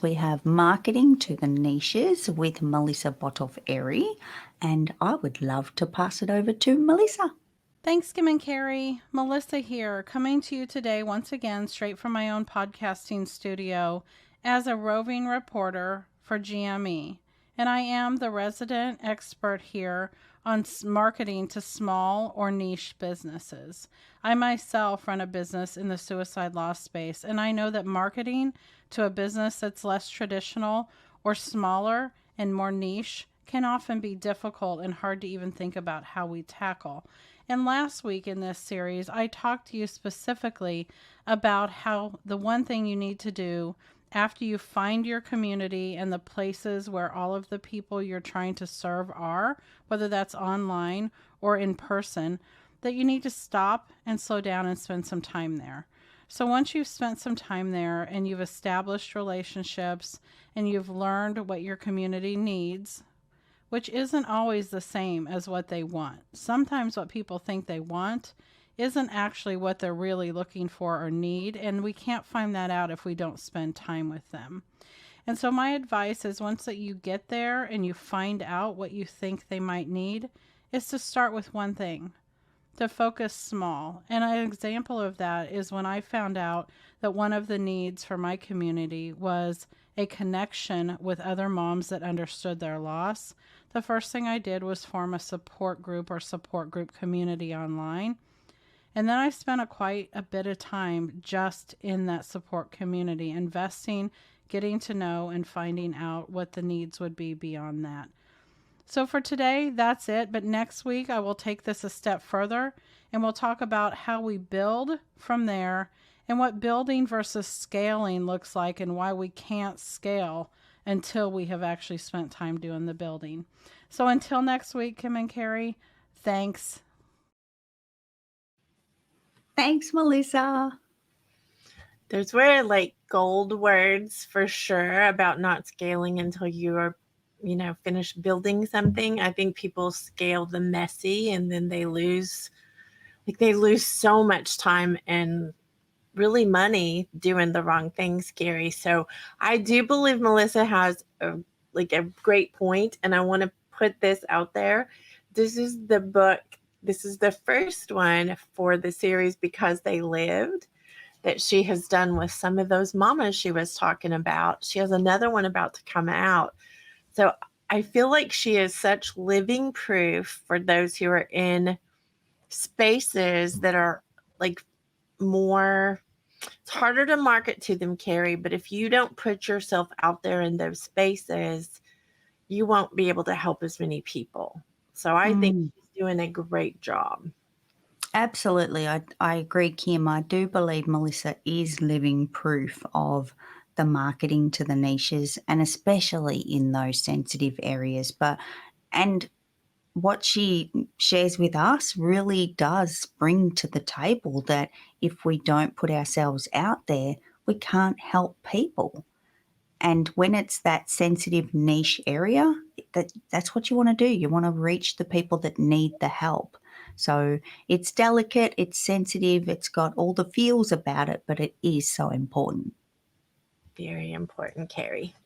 We have Marketing to the Niches with Melissa Bottorff-Arey, and I would love to pass it over to Melissa. Thanks, Kim and Carrie. Melissa here, coming to you today once again straight from my own podcasting studio as a roving reporter for GME. And I am the resident expert here on marketing to small or niche businesses. I myself run a business in the suicide loss space, and I know that marketing to a business that's less traditional or smaller and more niche can often be difficult and hard to even think about how we tackle. And last week in this series, I talked to you specifically about how the one thing you need to do after you find your community and the places where all of the people you're trying to serve are, whether that's online or in person, that you need to stop and slow down and spend some time there. So once you've spent some time there and you've established relationships and you've learned what your community needs, which isn't always the same as what they want. Sometimes what people think they want isn't actually what they're really looking for or need, and we can't find that out if we don't spend time with them. And so my advice is once that you get there and you find out what you think they might need, is to start with one thing, to focus small. And an example of that is when I found out that one of the needs for my community was a connection with other moms that understood their loss. The first thing I did was form a support group or support group community online. And then I spent quite a bit of time just in that support community, investing, getting to know, and finding out what the needs would be beyond that. So for today, that's it. But next week, I will take this a step further and we'll talk about how we build from there and what building versus scaling looks like and why we can't scale until we have actually spent time doing the building. So until next week, Kim and Carrie, thanks. Thanks, Melissa. Those were like gold words for sure about not scaling until you are, finished building something. I think people scale the messy and then they lose so much time and really money doing the wrong things, Gary. So I do believe Melissa has a great point, and I want to put this out there. This is the book. This is the first one for the series Because They Lived that she has done with some of those mamas she was talking about. She has another one about to come out. So I feel like she is such living proof for those who are in spaces that are like more, it's harder to market to them, Carrie, but if you don't put yourself out there in those spaces, you won't be able to help as many people. So I think she's doing a great job. Absolutely. I agree, Kim. I do believe Melissa is living proof of the marketing to the niches, and especially in those sensitive areas. And what she shares with us really does bring to the table that if we don't put ourselves out there, we can't help people. And when it's that sensitive niche area, that's what you want to do. You want to reach the people that need the help. So it's delicate, it's sensitive, it's got all the feels about it, but it is so important. Very important, Carrie.